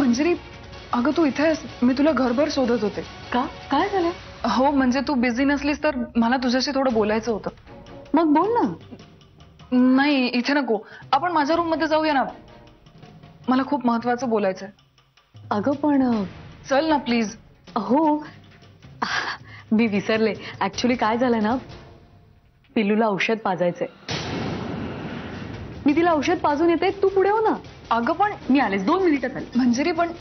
मंजिरी, अगं तू इथे आहेस? मी तुला घरभर शोधत होते. का? काय झालं? हो म्हणजे तू बिझी नसलीस तर मला तुझ्याशी थोडं बोलायचं होतं. मग बोल ना. नाही इथे नको, आपण माझ्या रूम मध्ये जाऊया ना. मला खूप महत्वाचं बोलायचंय. अगं पण चल ना प्लीज. हो मी विसरले. ऍक्च्युली काय झालं ना, पिल्लूला औषध पाजायचंय. मी तिला औषध पाजून येते, तू पुढे हो ना. अगं पण मी आलेच, 2 मिनिटात आले. मंजिरी पण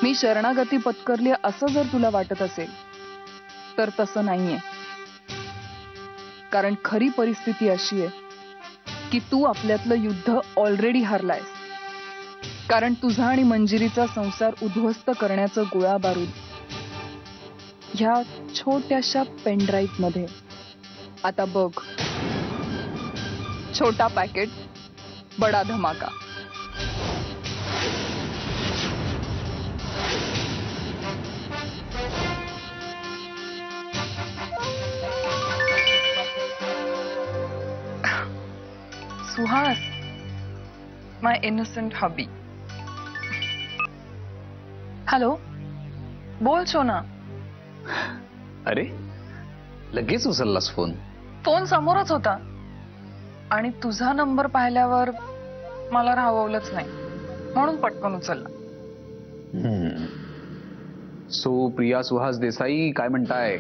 मी शरणागती पत्करली असं जर तुला वाटत असेल तर तसं नाहीये. कारण खरी परिस्थिती अशी आहे की तू आपल्यातलं युद्ध ऑलरेडी हारलायस. कारण तुझा आणि मंजिरीचा संसार उद्ध्वस्त करण्याचं गोळा बारूद ह्या छोट्याशा पेनड्राईव्ह मध्ये. आता बघ, छोटा पॅकेट बडा धमाका. सुहास, माय इनोसेंट हबी. हॅलो, बोल सोना. अरे लगेच उचललास फोन? फोन समोरच होता आणि तुझा नंबर पाहिल्यावर मला राहवलंच नाही म्हणून पटकन उचलला. सो प्रिया सुहास देसाई, काय म्हणताय?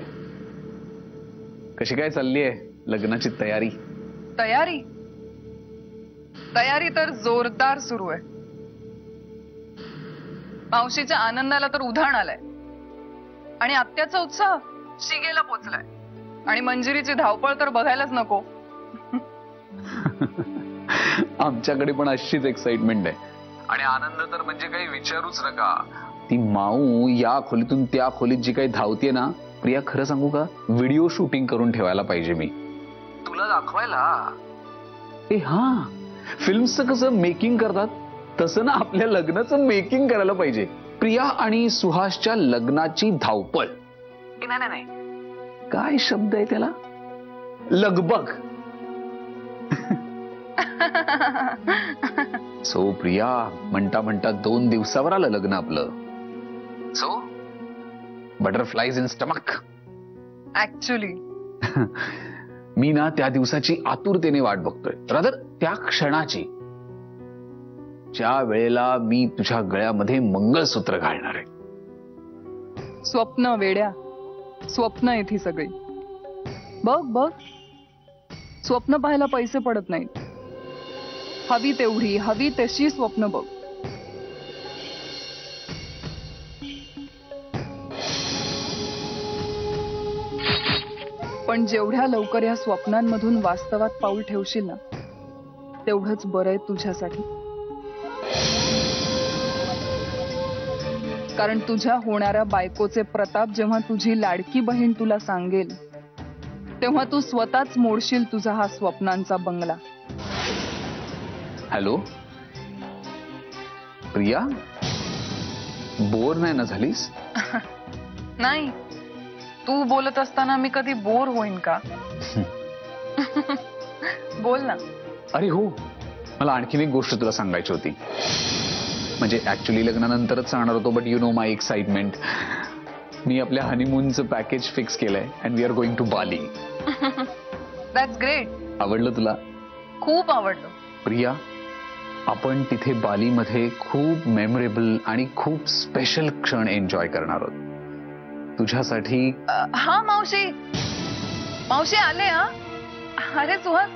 कशी काय चाललीये लग्नाची तयारी? तयारी तयारी तर जोरदार सुरू आहे. मावशीच्या आनंदाला तर उधाण आलंय आणि आत्याचा उत्साह शिगेला पोचलाय आणि मंजिरीची धावपळ तर बघायलाच नको. आमच्याकडे पण अशीच एक्साइटमेंट आहे आणि आनंद तर म्हणजे काही विचारूच नका. ती माऊ या खोलीतून त्या खोलीत जी काही धावते ना, प्रिया खरं सांगू का, व्हिडिओ शूटिंग करून ठेवायला पाहिजे मी तुला दाखवायला. ए हा, फिल्मचं कसं मेकिंग करतात तसं ना आपल्या लग्नाचं मेकिंग करायला पाहिजे. प्रिया आणि सुहासच्या लग्नाची धावपळ. नाही नाही, काय शब्द आहे त्याला, लगबग. सो प्रिया, म्हणता म्हणता 2 दिवसावर आलं लग्न आपलं. So butterflies in stomach. Actually मी ना त्या दिवसाची आतुरतेने वाट बघतोय, रादर त्या क्षणाची, ज्या वेळेला मी तुझ्या गळ्यामध्ये मंगळसूत्र घालणार आहे. स्वप्न वेड्या, स्वप्न आहेत ही सगळी. बघ बघ, स्वप्न पाहायला पैसे पडत नाहीत. हवी तेवढी, हवी तशी स्वप्न बघ. पण जेवढ्या लवकर या स्वप्नांमधून वास्तवात पाऊल ठेवशील ना, तेवढंच बरं आहे तुझ्यासाठी. कारण तुझ्या होणाऱ्या बायकोचे प्रताप जेव्हा तुझी लाडकी बहीण तुला सांगेल, तेव्हा तू स्वतःच मोडशील तुझा हा स्वप्नांचा बंगला. हॅलो प्रिया, बोर नाही ना झालीस? नाही, तू बोलत असताना मी कधी बोर होईन का? बोल ना. अरे हो, मला आणखीन एक गोष्ट तुला सांगायची होती. म्हणजे ऍक्च्युली लग्नानंतरच सांगणार होतो, but you know my excitement. मी आपल्या हनीमूनचं पॅकेज फिक्स केलंय and we are going to Bali. That's great. आवडलं तुला? खूप आवडलं. प्रिया, आपण तिथे बालीमध्ये खूप मेमोरेबल आणि खूप स्पेशल क्षण एन्जॉय करणार आहोत तुझ्यासाठी. हा मावशी, मावशी आले. हा अरे सुहास,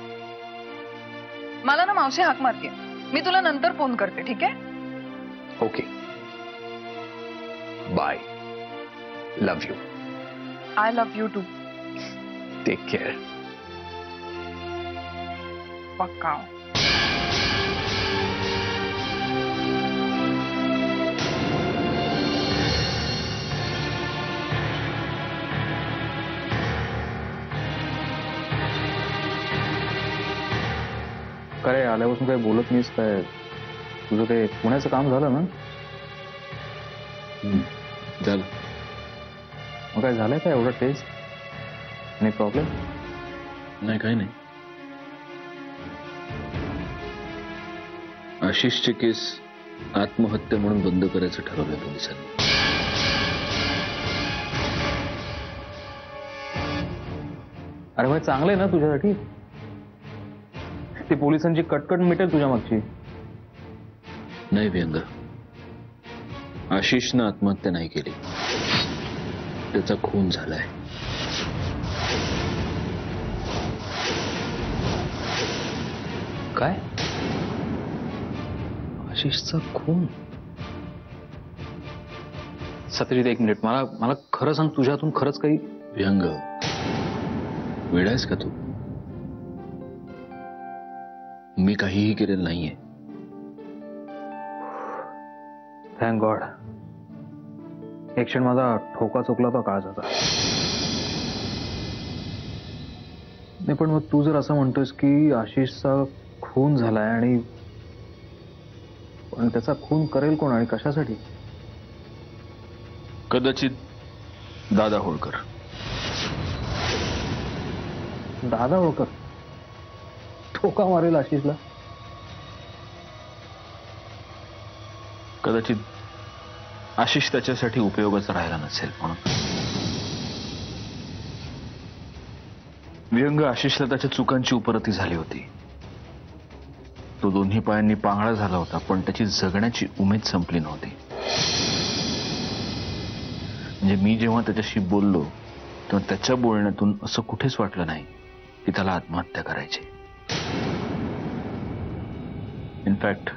मला ना मावशी हाक मारते, मी तुला नंतर फोन करते, ठीक आहे? Okay, bye. Love you. I love you too. Take care. पक्का. काय आल्यापासून काही बोलत नाहीस काय? तुझं ते पुण्याचं काम झालं ना? झालं. मग काय झालंय काय एवढं टेस्ट? आणि प्रॉब्लेम? नाही, काही नाही. आशिषचे केस आत्महत्या म्हणून बंद करायचं ठरवलंय पोलिसांनी. अरे भाई, चांगलं आहे ना तुझ्यासाठी? ती पोलिसांची कटकट मिटेल तुझ्या मागची. नाही व्यंग, आशिषनं आत्महत्या नाही केली, त्याचा खून झालाय. काय? आशिषचा खून? सत्यजित, एक मिनिट, मला खरं सांग, तुझ्यातून खरंच काही? व्यंग, वेडायस का तू? मी काहीही केलेलं नाहीये. Thank God. एक क्षण माझा ठोका चुकला तो काळजाचा. नाही, पण मग तू जर असं म्हणतोस की आशिषचा खून झालाय, आणि पण त्याचा खून करेल कोण आणि कशासाठी? कदाचित दादा होळकर. दादा होळकर ठोका मारेल आशिषला? कदाचित आशिष त्याच्यासाठी उपयोगाचा राहिला नसेल म्हणून. व्यंग, आशिषला त्याच्या चुकांची उपरती झाली होती. तो दोन्ही पायांनी पांगळा झाला होता, पण त्याची जगण्याची उमेद संपली नव्हती. म्हणजे मी जेव्हा त्याच्याशी बोललो तेव्हा त्याच्या बोलण्यातून असं कुठेच वाटलं नाही की त्याला आत्महत्या करायची. इनफॅक्ट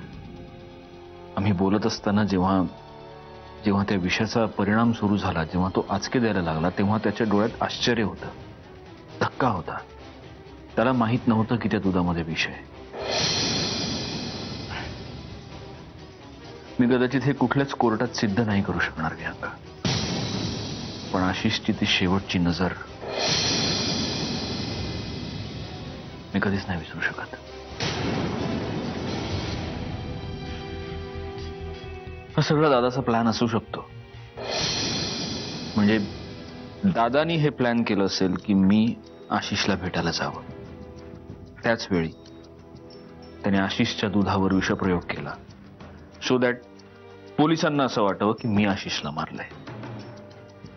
आम्ही बोलत असताना जेव्हा त्या विषयाचा परिणाम सुरू झाला, जेव्हा तो आचके द्यायला लागला, तेव्हा त्याच्या डोळ्यात आश्चर्य होतं, धक्का होता. त्याला माहित नव्हतं की त्या दुधामध्ये विष आहे. मी कदाचित हे कुठल्याच कोर्टात सिद्ध नाही करू शकणार व्यंग, पण आशिषची ती शेवटची नजर मी कधीच नाही विसरू शकत. हा सगळा दादाचा प्लॅन असू शकतो. म्हणजे दादानी हे प्लॅन केलं असेल की मी आशिषला भेटायला जावं. त्याच वेळी त्याने आशिषच्या दुधावर विषप्रयोग केला, सो दॅट पोलिसांना असं वाटावं की मी आशिषला मारलंय.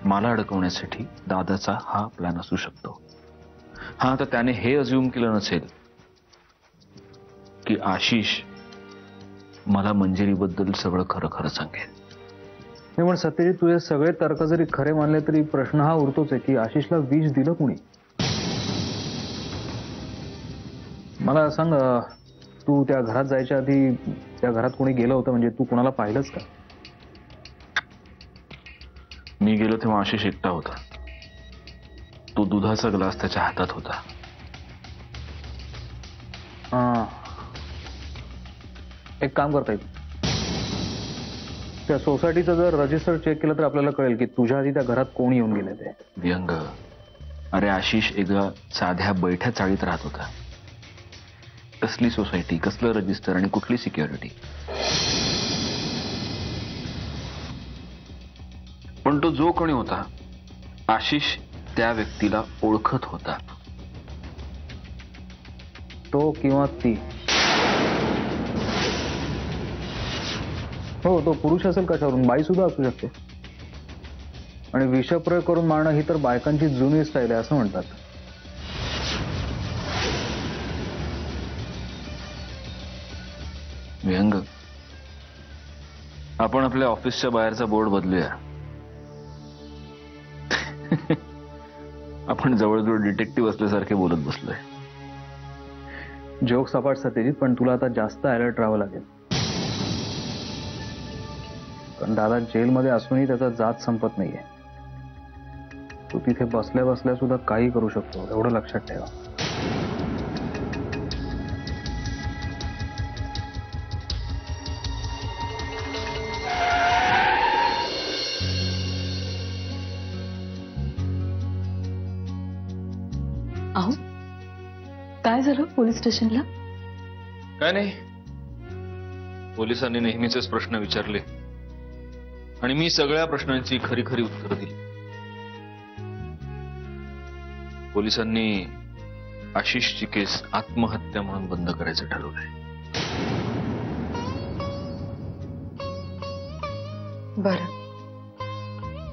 मला अडकवण्यासाठी दादाचा हा प्लॅन असू शकतो. हा, तर त्याने हे अज्युम केलं नसेल की आशिष मला मंजिरीबद्दल सगळं खरं खरं सांगेल. नाही, पण सत्यजित, तुझे सगळे तर्क जरी खरे मानले तरी प्रश्न हा उरतोच आहे की आशिषला विष दिलं कुणी? मला सांग, तू त्या घरात जायच्या आधी त्या घरात कोणी गेलं होतं? म्हणजे तू कोणाला पाहिलंच का? मी गेलो तेव्हा आशिष एकटा होता. तो दुधाचा ग्लास त्याच्या हातात होता. एक काम करता येईल, त्या सोसायटीचं जर रजिस्टर चेक केलं तर आपल्याला कळेल की तुझ्या आधी त्या घरात कोण येऊन गेले ते. व्यंग, अरे आशिष एका साध्या बैठ्या चाळीत राहत होता. कसली सोसायटी, कसलं रजिस्टर आणि कुठली सिक्युरिटी? पण तो जो कोणी होता, आशिष त्या व्यक्तीला ओळखत होता. तो किंवा ती? हो, तो पुरुष असेल कशावरून, बाई सुद्धा असू शकते. आणि विषप्रयोग करून मारणं ही तर बायकांची जुनी स्टाईल आहे असं म्हणतात. आपण आपल्या ऑफिसच्या बाहेरचा बोर्ड बदलूया. आपण जवळजवळ डिटेक्टिव्ह असल्यासारखे बोलत बसलोय. जोक सपाट सत्यजित, पण तुला आता जास्त अलर्ट राहावं लागेल. कारण दादा जेलमध्ये असूनही त्याचा जात संपत नाहीये. तू तिथे बसल्या बसल्या सुद्धा काही करू शकतो, एवढं लक्षात ठेवा. अहो काय झालं पोलीस स्टेशनला? काय नाही, पोलिसांनी नेहमीचेच प्रश्न विचारले आणि मी सगळ्या प्रश्नांची खरी खरी उत्तरं दिली. पोलिसांनी आशिषची केस आत्महत्या म्हणून बंद करायचं ठरवलंय. बरं,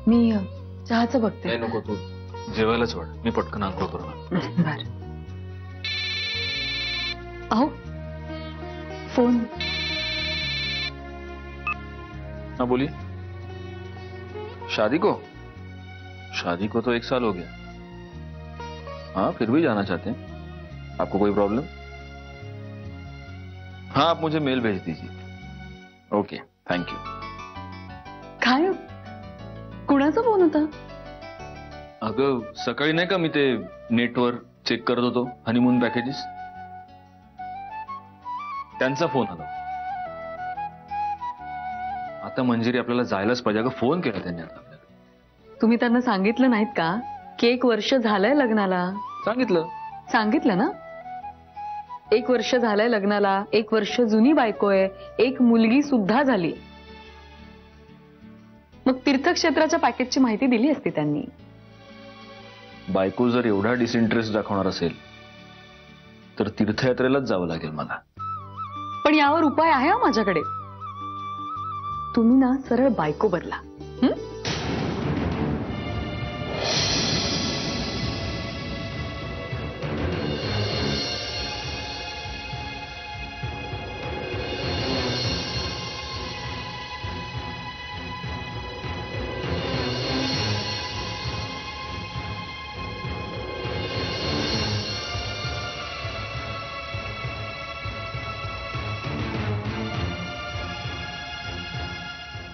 मी चहाचं बघते. काय नको, तू जेवायलाच वाढ, मी पटकन आंघोळ करून आणतो. बरं. अहो फोन. हाँ बोलिए. शादी को तो 1 साल हो गया. हाँ फिर भी जाना चाहते हैं. आपको कोई प्रॉब्लम? हाँ आप मुझे मेल भेज दीजिए. Okay thank you. काय कुणाचा फोन होता? अगं सकाळी नाही का मी ते नेटवर चेक करत होतो हनीमून पॅकेजेस, त्यांचा फोन आला. आता मंजिरी आपल्याला जायलाच पाहिजे. अगं फोन केला त्यांनी आता आपल्याला. तुम्ही त्यांना सांगितलं नाहीत का की 1 वर्ष झालंय लग्नाला? सांगितलं ना. 1 वर्ष झालंय लग्नाला, 1 वर्ष जुनी बायको आहे, 1 मुलगी सुद्धा झाली. मग तीर्थक्षेत्राच्या पॅकेजची माहिती दिली असती त्यांनी. बायको जर एवढा डिसइंटरेस्ट दाखवणार असेल तर तीर्थयात्रेलाच जावं लागेल मला. पण यावर उपाय आहे हा माझ्याकडे. तुम्ही ना सरळ बायको बदला.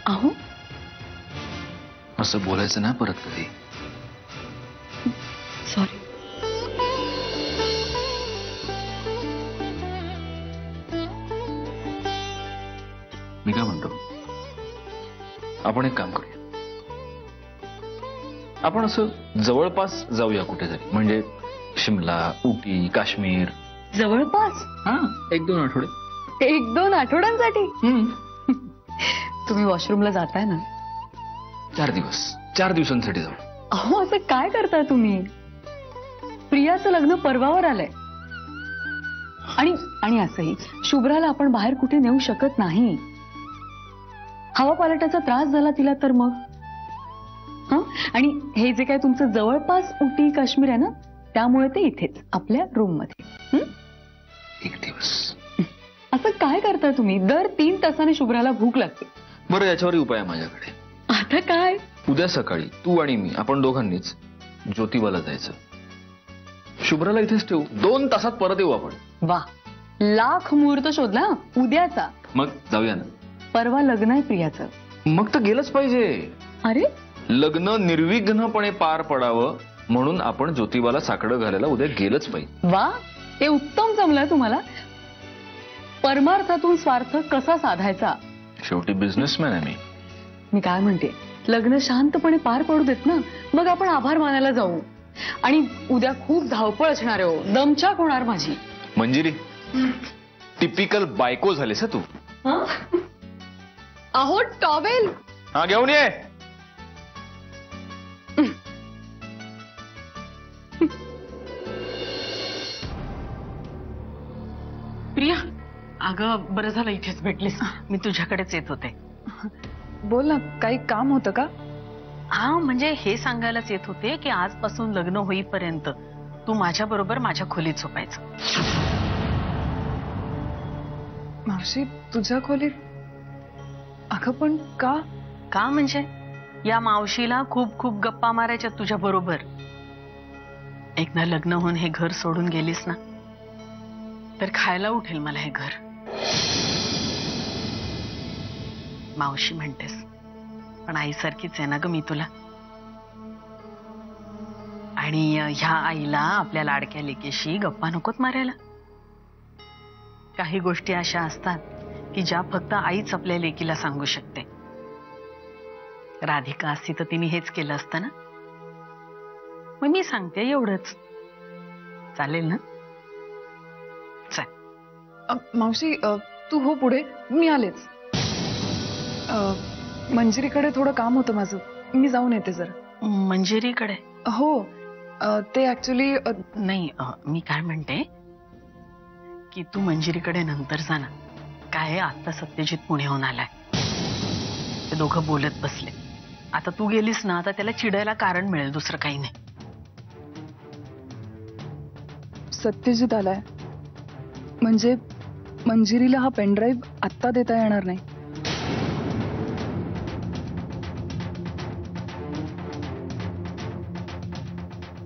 अहो असं बोलायचं ना परत कधी. सॉरी. मी काय म्हणतो, आपण एक काम करूया. आपण असं जवळपास जाऊया कुठेतरी, म्हणजे शिमला, उटी, काश्मीर. जवळपास? हा 1-2 आठवडे. 1-2 आठवड्यांसाठी? तुम्ही वॉशरूमला जाताय ना? 4 दिवस, 4 दिवसांसाठी जाऊ. अहो असं काय करता तुम्ही? प्रियाचं लग्न परवावर आलंय. आणि असंही शुभ्राला आपण बाहेर कुठे नेऊ शकत नाही. हवा पालटाचा त्रास झाला तिला तर मग. आणि हे जे काय तुमचं जवळपास उटी काश्मीर आहे ना, त्यामुळे ते इथेच आपल्या रूम मध्ये. 1 दिवस. असं काय करता तुम्ही? दर 3 तासाने शुभ्राला भूक लागते. बरं याच्यावरही उपाय आहे माझ्याकडे. आता काय? उद्या सकाळी तू आणि मी आपण दोघांनीच ज्योतिबाला जायचं. शुभ्राला इथेच ठेवू, 2 तासात परत येऊ आपण. वा, लाख मुहूर्त शोधला उद्याचा. मग जाऊया ना. परवा लग्न आहे प्रियाचं. मग तर गेलंच पाहिजे. अरे लग्न निर्विघ्नपणे पार पडावं म्हणून आपण ज्योतिबाला साकडं घालायला उद्या गेलंच पाहिजे. वा, ते उत्तम जमलं तुम्हाला. परमार्थातून स्वार्थ कसा साधायचा. शेवटी बिझनेसमॅन आहे मी. मी काय म्हणते, लग्न शांतपणे पार पडू देत ना, मग आपण आभार मानायला जाऊ. आणि उद्या खूप धावपळ असणार आहे हो, दमछाक होणार माझी. मंजिरी टिपिकल बायको झालीस तू. अहो टॉवेल. हा घेऊन ये. प्रिया, अगं बरं झालं इथेच भेटलीस. मी तुझ्याकडेच येत होते. बोल ना, काही काम होतं का? हा म्हणजे हे सांगायलाच येत होते की आजपासून लग्न होईपर्यंत तू माझ्या बरोबर माझ्या खोलीत झोपायचं. मावशी तुझ्या खोलीत? अगं पण का? का म्हणजे या मावशीला खूप खूप गप्पा मारायच्या तुझ्या बरोबर. एकदा लग्न होऊन हे घर सोडून गेलीस ना तर खायला उठेल मला हे घर. मावशी म्हणतेस पण आईसारखीच आहे ना ग मी तुला. आणि ह्या आईला आपल्या लाडक्या लेकीशी गप्पा नकोत मारायला. काही गोष्टी अशा असतात की ज्या फक्त आईच आपल्या लेकीला सांगू शकते. राधिका असती तर तिने हेच केलं असतं ना. मग मी सांगते एवढंच. चालेल ना? चल. मावशी तू हो पुढे, मी आलेच. मंजिरीकडे थोडं काम होतं माझं, मी जाऊन येते जरा. मंजिरीकडे? हो ते ऍक्च्युली नाही मी काय म्हणते की तू मंजिरीकडे नंतर जा ना. काय आता सत्यजित पुण्याहून आलाय. ते दोघं बोलत बसले. आता तू गेलीस ना आता त्याला चिडायला कारण मिळेल, दुसरं काही नाही. सत्यजित आलाय म्हणजे मंजिरीला हा पेनड्राईव्ह आत्ता देता येणार नाही.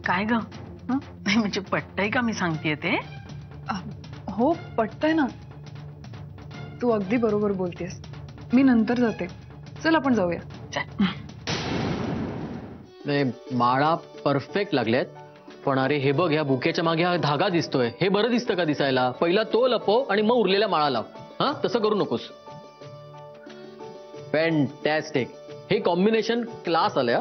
काय ग? नाही म्हणजे पटतंय का मी सांगतेय ते? हो पटतंय ना. तू अगदी बरोबर बोलतेस. मी नंतर जाते. चल आपण जाऊया. माळा परफेक्ट लागल्यात. पण अरे हे बघ, ह्या बुकेच्या मागे हा धागा दिसतोय. हे बरं दिसतं का दिसायला? पहिला तो लपव आणि मग उरलेल्या माळा लाव. हा तसं करू नकोस. फॅन्टॅस्टिक. हे कॉम्बिनेशन क्लास आलंय.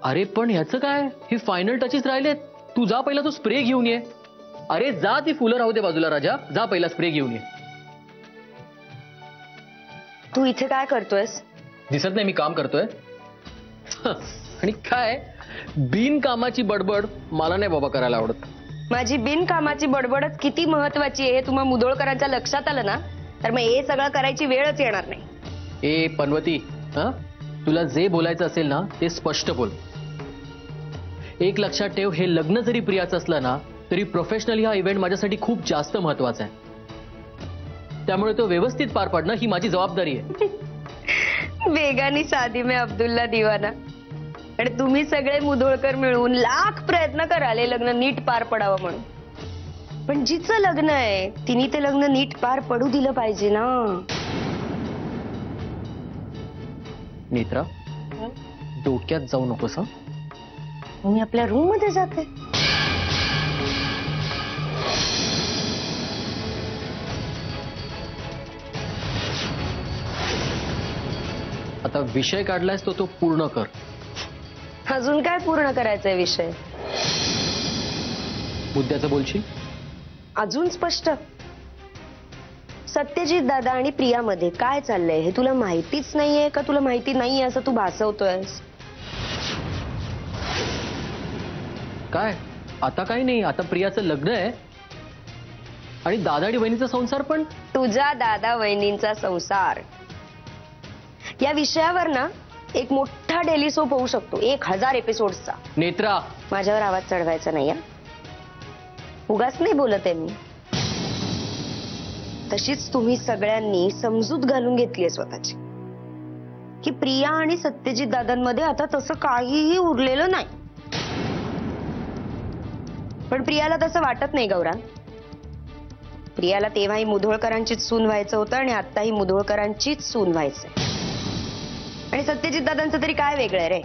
अरे पण ह्याचं काय? ही फायनल टचेस राहिलेत. तू जा पहिला तो स्प्रे घेऊन ये. अरे जा, ती फुलं राहू दे बाजूला राजा. जा पहिला स्प्रे घेऊन ये. तू इथे काय करतोयस? दिसत नाही मी काम करतोय? आणि काय बिनकामाची बडबड मला नाही बाबा करायला आवडत. माझी बिनकामाची बडबडच किती महत्वाची आहे हे तुम्हा मुधोळकरांच्या लक्षात आलं ना तर मग हे सगळं करायची वेळच येणार नाही. ए पनवती, तुला जे बोलायचं असेल ना ते स्पष्ट बोल. एक लक्षात ठेव, हे लग्न जरी प्रियाचं असलं ना तरी प्रोफेशनली हा इव्हेंट माझ्यासाठी खूप जास्त महत्वाचा आहे. त्यामुळे तो व्यवस्थित पार पाडणं ही माझी जबाबदारी आहे. वेगानी साधी में अब्दुल्ला दिवाना. आणि तुम्ही सगळे मुधोळकर मिळून लाख प्रयत्न कराल हे लग्न नीट पार पडावं म्हणून. पण जिचं लग्न आहे तिने ते लग्न नीट पार पडू दिलं पाहिजे ना. नेत्रा, डोक्यात जाऊ नकोस. मी आपल्या रूम मध्ये जाते. आता विषय काढलायस तो पूर्ण कर. अजून काय पूर्ण करायचंय विषय? मुद्द्याचं बोलशील? अजून स्पष्ट. सत्यजित दादा आणि प्रियामध्ये काय चाललंय हे तुला माहितीच नाहीये का तुला माहिती नाहीये असं तू भासवतोयस? काय आता काही नाही. आता प्रियाचं लग्न आहे आणि दादा आणि वहिनीचा संसार पण. तुझा दादा वहिनींचा संसार या विषयावर ना एक मोठा डेली सोप होऊ शकतो. 1000 एपिसोड्सचा. नेत्रा, माझ्यावर आवाज चढवायचा नाही. उगाच नाही बोलत आहे मी. तशीच तुम्ही सगळ्यांनी समजूत घालून घेतलीये स्वतःची की प्रिया आणि सत्यजित दादांमध्ये आता तसं काहीही उरलेलं नाही. पण प्रियाला तसं वाटत नाही गौरा. प्रियाला तेव्हाही मुधोळकरांचीच सून व्हायचं होतं आणि आताही मुधोळकरांचीच सून व्हायचंय. आणि सत्यजित दादांचं तरी काय वेगळं रे?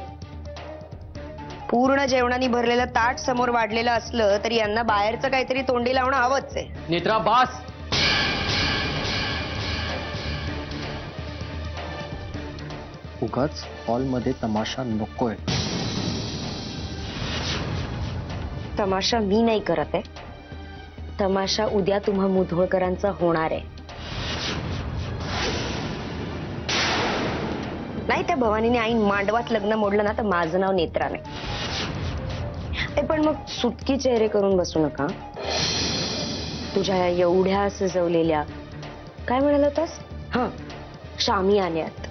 पूर्ण जेवणाने भरलेलं ताट समोर वाढलेलं असलं तरी यांना बाहेरचं काहीतरी तोंडी लावणं हवंच आहे. नेत्रा बास. उगाच हॉलमध्ये तमाशा नकोय. तमाशा मी नाही करत आहे. तमाशा उद्या तुम्हा मुधोळकरांचा होणार आहे. नाही त्या भवानीने आई मांडवात लग्न मोडलं ना तर माझं नाव नेत्रा नाही. पण मग सुटकी चेहरे करून बसू नका. तुझ्या एवढ्या सजवलेल्या काय म्हणाल होतास? शामी आल्यात.